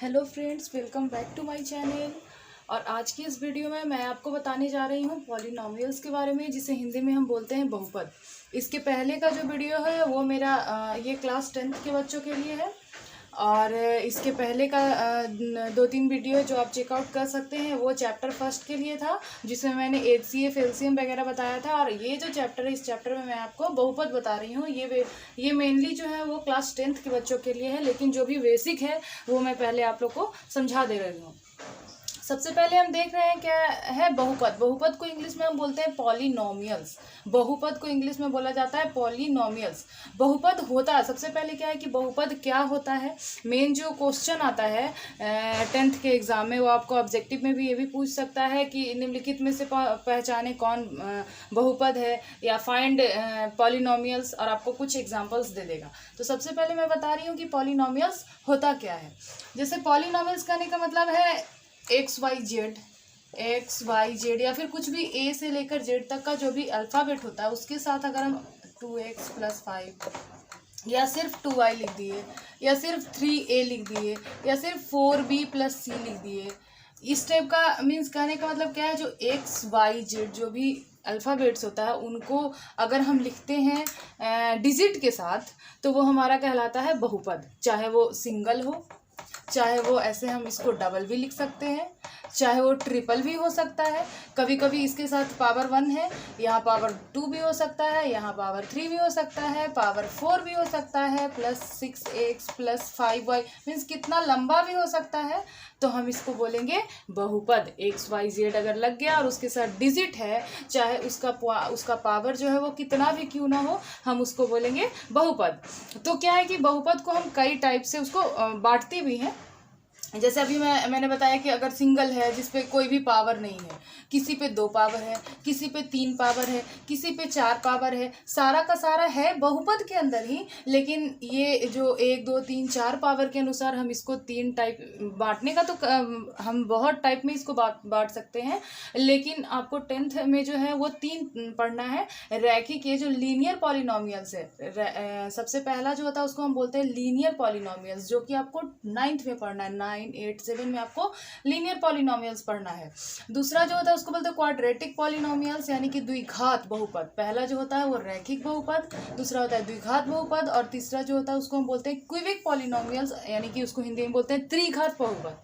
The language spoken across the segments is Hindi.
Hello friends, welcome back to my channel. और आज की इस वीडियो में मैं आपको बताने जा रही हूँ पॉलिनोमियल्स के बारे में, जिसे हिंदी में हम बोलते हैं बहुपद। इसके पहले का जो वीडियो है वो मेरा ये क्लास 10th के बच्चों के लिए है। और इसके पहले का 2-3 वीडियो है जो आप चेकआउट कर सकते हैं, वो चैप्टर फर्स्ट के लिए था, जिसमें मैंने HCF एलसीएम वगैरह बताया था। और ये जो चैप्टर है, इस चैप्टर में मैं आपको बहुपद बता रही हूँ। ये मेनली जो है वो क्लास 10th के बच्चों के लिए है, लेकिन जो भी बेसिक है वो मैं पहले आप लोग को समझा दे रही हूँ। सबसे पहले हम देख रहे हैं क्या है बहुपद। बहुपद को इंग्लिश में हम बोलते हैं पॉलिनोमियल्स। बहुपद को इंग्लिश में बोला जाता है पॉलिनोमियल्स। बहुपद होता है, सबसे पहले क्या है कि बहुपद क्या होता है। मेन जो क्वेश्चन आता है 10th के एग्जाम में, वो आपको ऑब्जेक्टिव में भी ये भी पूछ सकता है कि निम्नलिखित में से पहचाने कौन बहुपद है, या फाइंड पॉलिनोमियल्स, और आपको कुछ एग्जाम्पल्स दे देगा। तो सबसे पहले मैं बता रही हूँ कि पॉलिनोमियल्स होता क्या है। जैसे पॉलिनोमियल्स कहने का मतलब है एक्स वाई जेड या फिर कुछ भी ए से लेकर जेड तक का जो भी अल्फ़ाबेट होता है, उसके साथ अगर हम 2x + 5 या सिर्फ 2y लिख दिए, या सिर्फ 3a लिख दिए, या सिर्फ 4b + c लिख दिए, इस टाइप का मीन्स कहने का मतलब क्या है, जो एक्स वाई जेड जो भी अल्फ़ाबेट्स होता है उनको अगर हम लिखते हैं डिजिट के साथ, तो वो हमारा कहलाता है बहुपद। चाहे वो सिंगल हो, चाहे वो ऐसे हम इसको डबल भी लिख सकते हैं, चाहे वो ट्रिपल भी हो सकता है। कभी कभी इसके साथ पावर 1 है, यहाँ पावर 2 भी हो सकता है, यहाँ पावर 3 भी हो सकता है, पावर 4 भी हो सकता है, +6x + 5y मीन्स कितना लंबा भी हो सकता है। तो हम इसको बोलेंगे बहुपद। एक्स वाई जेड अगर लग गया और उसके साथ डिजिट है, चाहे उसका पावर जो है वो कितना भी क्यों ना हो, हम उसको बोलेंगे बहुपद। तो क्या है कि बहुपद को हम कई टाइप से उसको बांटते भी हैं। जैसे अभी मैंने बताया कि अगर सिंगल है जिसपे कोई भी पावर नहीं है, किसी पे 2 पावर है, किसी पे 3 पावर है, किसी पे 4 पावर है, सारा का सारा है बहुपद के अंदर ही। लेकिन ये जो 1 2 3 4 पावर के अनुसार हम इसको 3 टाइप बांटने का, तो हम बहुत टाइप में इसको बांट सकते हैं। लेकिन आपको 10th में जो है वो 3 पढ़ना है। रैखिक, ये जो लीनियर पॉलिनोमियल्स है, सबसे पहला जो होता है उसको हम बोलते हैं लीनियर पॉलिनोमियल्स, जो कि आपको 9th में पढ़ना है। 9, 8, 7 में आपको लीनियर पॉलिनोमियल्स पढ़ना है। दूसरा जो होता है उसको बोलते हैं क्वाड्रेटिक पॉलिनोमियल्स, यानी कि द्विघात बहुपद। पहला जो होता है वो रैखिक बहुपद, दूसरा होता है द्विघात बहुपद, और तीसरा जो होता है उसको हम बोलते हैं क्यूबिक पॉलिनोमियल्स, यानी कि उसको हिंदी में बोलते हैं त्रिघात बहुपद।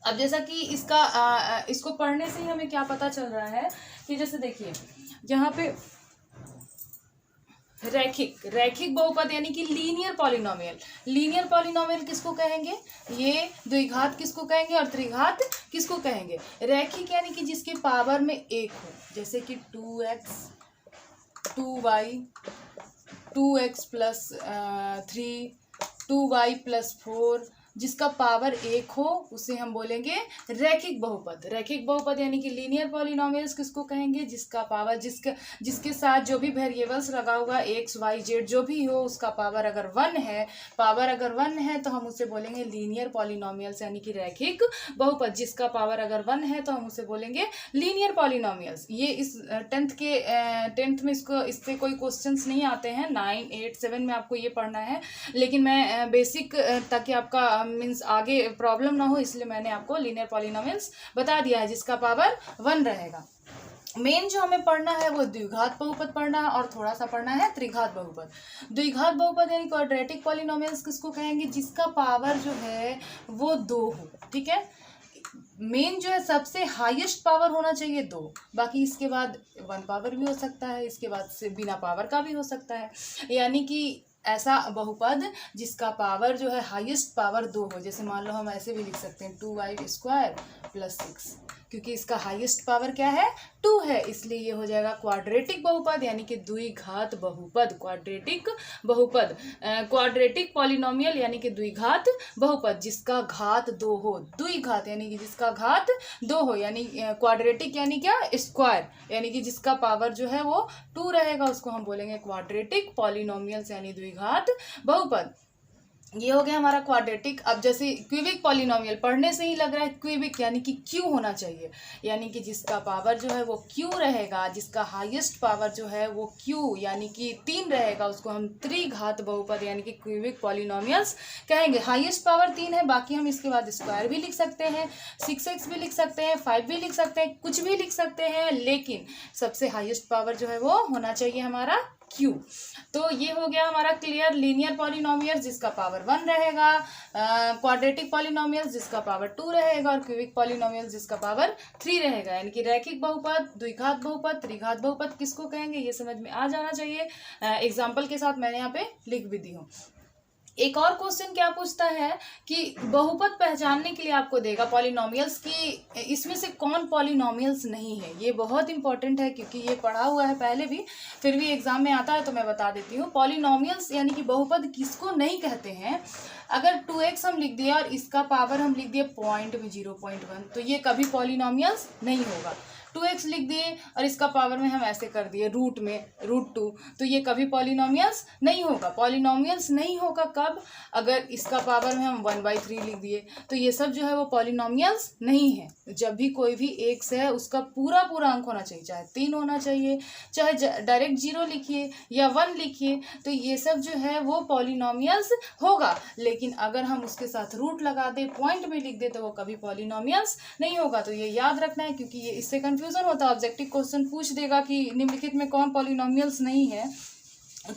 अब जैसा कि इसको पढ़ने से ही हमें क्या पता चल रहा है कि जैसे देखिए यहाँ पे रैखिक बहुपद यानी कि लीनियर पॉलिनोमियल किसको कहेंगे, ये द्विघात किसको कहेंगे, और त्रिघात किसको कहेंगे। रैखिक यानी कि जिसके पावर में 1 हो, जैसे कि 2x 2y 2x + 3 2y + 4, जिसका पावर 1 हो उसे हम बोलेंगे रैखिक बहुपद। रैखिक बहुपद यानी कि लीनियर पॉलिनोमियल्स किसको कहेंगे, जिसका पावर जिसके साथ जो भी वेरिएबल्स लगा होगा एक्स वाई जेड जो भी हो, उसका पावर अगर 1 है, तो हम उसे बोलेंगे लीनियर पॉलिनोमियल्स, यानी कि रैखिक बहुपद। जिसका पावर अगर 1 है तो हम उसे बोलेंगे लीनियर पॉलिनोमियल्स। ये इस 10th में इससे कोई क्वेश्चंस नहीं आते हैं। 9, 8, 7 में आपको ये पढ़ना है, लेकिन मैं बेसिक ताकि आपका मीन्स आगे प्रॉब्लम ना हो, इसलिए मैंने आपको लीनियर पॉलिनोमियल्स बता दिया है जिसका पावर 1 रहेगा। मेन जो हमें पढ़ना है वो द्विघात बहुपद पढ़ना है, और थोड़ा सा पढ़ना है त्रिघात बहुपद। द्विघात बहुपद यानी क्वाड्रेटिक पॉलिनोमियल्स किसको कहेंगे, जिसका पावर जो है वो 2 हो। ठीक है, मेन जो है सबसे हाईएस्ट पावर होना चाहिए 2, बाकी इसके बाद 1 पावर भी हो सकता है, इसके बाद से बिना पावर का भी हो सकता है। यानी कि ऐसा बहुपद जिसका पावर जो है हाईएस्ट पावर 2 हो। जैसे मान लो हम ऐसे भी लिख सकते हैं 2y² + 6, क्योंकि इसका हाईएस्ट पावर क्या है, 2 है, इसलिए ये हो जाएगा क्वाड्रेटिक बहुपद, यानी कि द्विघात बहुपद। क्वाड्रेटिक पॉलिनोमियल यानी कि द्विघात बहुपद, जिसका घात 2 हो। द्विघात यानी कि जिसका घात 2 हो, यानी क्वाड्रेटिक यानी क्या, स्क्वायर, यानी कि जिसका पावर जो है वो 2 रहेगा, उसको हम बोलेंगे क्वाड्रेटिक पॉलिनोमियल्स, यानी द्विघात बहुपद। ये हो गया हमारा क्वाड्रेटिक। अब जैसे क्यूबिक पॉलिनोमियल पढ़ने से ही लग रहा है क्यूबिक यानी कि क्यू होना चाहिए, यानी कि जिसका पावर जो है वो क्यू रहेगा, जिसका हाईएस्ट पावर जो है वो क्यू यानी कि 3 रहेगा, उसको हम त्रिघात बहुपद यानी कि क्यूबिक पॉलिनोमियल्स कहेंगे। हाईएस्ट पावर 3 है, बाकी हम इसके बाद स्क्वायर भी लिख सकते हैं, 6x भी लिख सकते हैं, 5 भी लिख सकते हैं, कुछ भी लिख सकते हैं, लेकिन सबसे हाईएस्ट पावर जो है वो होना चाहिए हमारा क्यू। तो ये हो गया हमारा क्लियर। लीनियर पॉलिनोमियल जिसका पावर 1 रहेगा, क्वाड्रेटिक पॉलिनोमियल जिसका पावर 2 रहेगा, और क्यूबिक पॉलिनोमियल जिसका पावर 3 रहेगा। यानी कि रैखिक बहुपद, द्विघात बहुपद, त्रिघात बहुपद किसको कहेंगे ये समझ में आ जाना चाहिए। एग्जाम्पल के साथ मैंने यहाँ पे लिख भी दी हूँ। एक और क्वेश्चन क्या पूछता है कि बहुपद पहचानने के लिए आपको देगा पॉलिनोमियल्स की इसमें से कौन पॉलिनोमियल्स नहीं है। ये बहुत इंपॉर्टेंट है क्योंकि ये पढ़ा हुआ है पहले भी, फिर भी एग्जाम में आता है तो मैं बता देती हूँ। पॉलिनोमियल्स यानी कि बहुपद किसको नहीं कहते हैं। अगर 2x हम लिख दिए और इसका पावर हम लिख दिए पॉइंट में 0.1 तो ये कभी पॉलिनोमियल्स नहीं होगा। 2x लिख दिए और इसका पावर में हम ऐसे कर दिए रूट में √2 तो ये कभी पॉलिनोमियल्स नहीं होगा। पॉलिनोमियल्स नहीं होगा कब, अगर इसका पावर में हम 1/3 लिख दिए तो ये सब जो है वो पॉलिनोमियल्स नहीं है। जब भी कोई भी x है उसका पूरा पूरा अंक होना चाहिए, चाहे 3 होना चाहिए, चाहे डायरेक्ट 0 लिखिए या 1 लिखिए, तो ये सब जो है वो पॉलिनोमियल्स होगा। लेकिन अगर हम उसके साथ रूट लगा दे, पॉइंट में लिख दे तो वो कभी पॉलिनोमियल्स नहीं होगा। तो ये याद रखना है क्योंकि ये इससे कंफ्यूजन होता है। ऑब्जेक्टिव क्वेश्चन पूछ देगा कि निम्नलिखित में कौन पॉलिनोमियल्स नहीं है,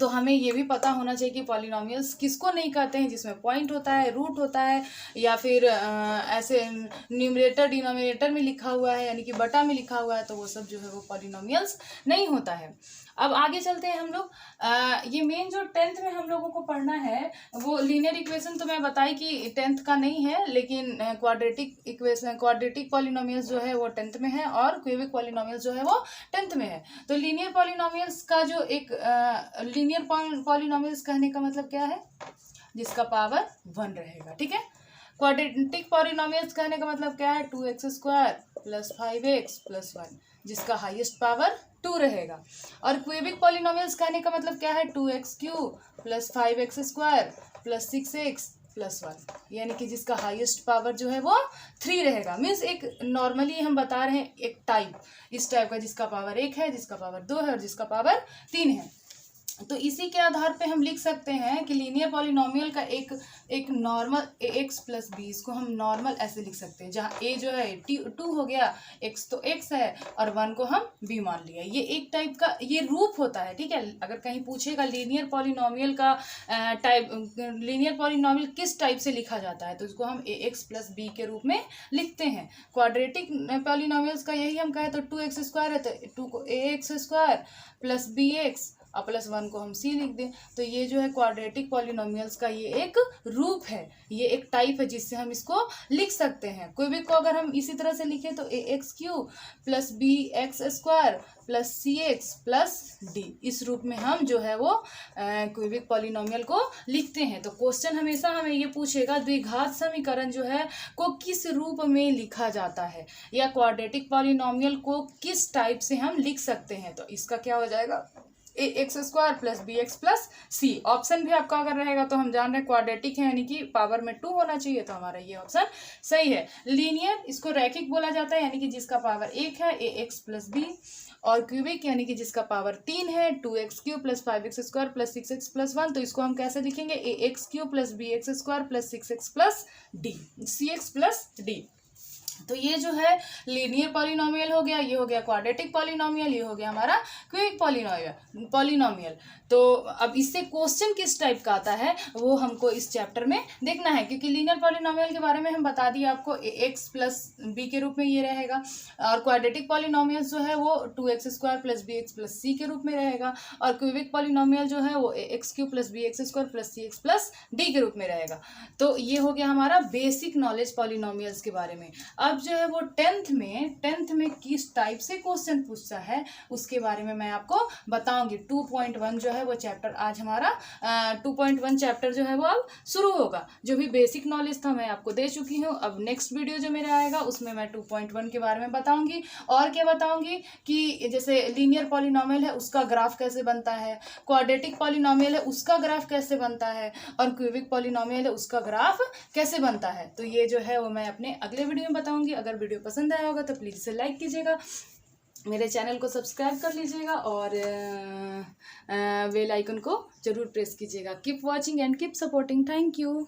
तो हमें ये भी पता होना चाहिए कि पॉलिनोमियल्स किसको नहीं कहते हैं, जिसमें पॉइंट होता है, रूट होता है, या फिर ऐसे न्यूमरेटर डिनोमिनेटर में लिखा हुआ है यानी कि बटा में लिखा हुआ है, तो वो सब जो है वो पॉलिनोमियल्स नहीं होता है। अब आगे चलते हैं हम लोग। ये मेन जो 10th में हम लोगों को पढ़ना है वो लीनियर इक्वेशन, तो मैं बताई कि 10th का नहीं है, लेकिन क्वाड्रेटिक इक्वेशन, क्वाड्रेटिक पॉलिनोमियल्स जो है वो 10th में है और क्यूबिक पॉलिनोमियल्स जो है वो 10th में है। तो लीनियर पॉलिनोमियल्स का जो एक लीनियर पॉलिनोमियल्स कहने का मतलब क्या है, जिसका पावर 1 रहेगा, ठीक है। क्वाड्रेटिक पॉलिनोमियल्स कहने का मतलब क्या है, 2x² + 5x + 1 जिसका हाईएस्ट पावर 2 रहेगा। और क्यूबिक पॉलिनोमियल्स कहने का मतलब क्या है, 2x³ + 5x² + 6x + 1 यानी कि जिसका हाईएस्ट पावर जो है वो 3 रहेगा। मीन्स एक नॉर्मली हम बता रहे हैं एक टाइप, इस टाइप का जिसका पावर 1 है, जिसका पावर 2 है और जिसका पावर 3 है। तो इसी के आधार पे हम लिख सकते हैं कि लीनियर पॉलिनोमियल का एक नॉर्मल ax + b, इसको हम नॉर्मल ऐसे लिख सकते हैं, जहाँ a जो है 2 हो गया, x तो x है और 1 को हम b मान लिया। ये एक टाइप का ये रूप होता है, ठीक है। अगर कहीं पूछेगा लीनियर पॉलिनोमियल का टाइप, लीनियर पॉलिनोमियल किस टाइप से लिखा जाता है, तो इसको हम ax + b के रूप में लिखते हैं। क्वाड्रेटिक पॉलिनोमियल्स का यही हम कहें तो 2x² है तो 2 को ax² + bx और +1 को हम c लिख दें, तो ये जो है क्वाड्रेटिक पॉलिनोमियल्स का ये एक रूप है, ये एक टाइप है जिससे हम इसको लिख सकते हैं। क्यूबिक को अगर हम इसी तरह से लिखें तो ax³ + bx² + cx + d, इस रूप में हम जो है वो क्यूबिक पॉलिनोमियल को लिखते हैं। तो क्वेश्चन हमेशा हमें ये पूछेगा द्विघात समीकरण जो है को किस रूप में लिखा जाता है, या क्वाड्रेटिक पॉलिनोमियल को किस टाइप से हम लिख सकते हैं। तो इसका क्या हो जाएगा, ax² + bx + c। ऑप्शन भी आपका अगर रहेगा तो हम जान रहे हैं क्वाड्रेटिक है यानी कि पावर में 2 होना चाहिए, तो हमारा ये ऑप्शन सही है। लीनियर इसको रैखिक बोला जाता है यानी कि जिसका पावर 1 है ax + b, और क्यूबिक यानी कि जिसका पावर 3 है 2x³ + 5x² + 6x + 1, तो इसको हम कैसे लिखेंगे, ax³ + bx² + 6x + d, cx + d। तो ये जो है लीनियर पॉलिनोमियल हो गया, ये हो गया क्वाड्रेटिक पॉलिनोमियल, ये हो गया हमारा क्यूबिक पॉलिनोमियल। तो अब इससे क्वेश्चन किस टाइप का आता है वो हमको इस चैप्टर में देखना है, क्योंकि लीनियर पॉलिनोमियल के बारे में हम बता दिए आपको, x + b के रूप में ये रहेगा, और क्वाड्रेटिक पॉलिनोमियल जो है वो 2x² + bx + c के रूप में रहेगा, और क्यूबिक पॉलिनोमियल जो है वो ax³ + bx² + cx + d के रूप में रहेगा। तो ये हो गया हमारा बेसिक नॉलेज पॉलिनोमियल्स के बारे में। अब जो है वो टेंथ में किस टाइप से क्वेश्चन पूछता है उसके बारे में मैं आपको बताऊंगी। 2.1 जो है वो चैप्टर आज हमारा 2.1 चैप्टर जो है वो अब शुरू होगा। जो भी बेसिक नॉलेज था मैं आपको दे चुकी हूँ। अब नेक्स्ट वीडियो जो मेरा आएगा उसमें मैं 2.1 के बारे में बताऊंगी। और क्या बताऊंगी कि जैसे लीनियर पॉलिनोमियल है उसका ग्राफ कैसे बनता है, क्वाड्रेटिक पॉलिनोमियल है उसका ग्राफ कैसे बनता है, और क्यूबिक पॉलिनोमियल है उसका ग्राफ कैसे बनता है। तो ये जो है वो मैं अपने अगले वीडियो में बताऊंगी। अगर वीडियो पसंद आया होगा तो प्लीज़ इसे लाइक कीजिएगा, मेरे चैनल को सब्सक्राइब कर लीजिएगा और बेल आइकन को जरूर प्रेस कीजिएगा। Keep watching and keep supporting. Thank you.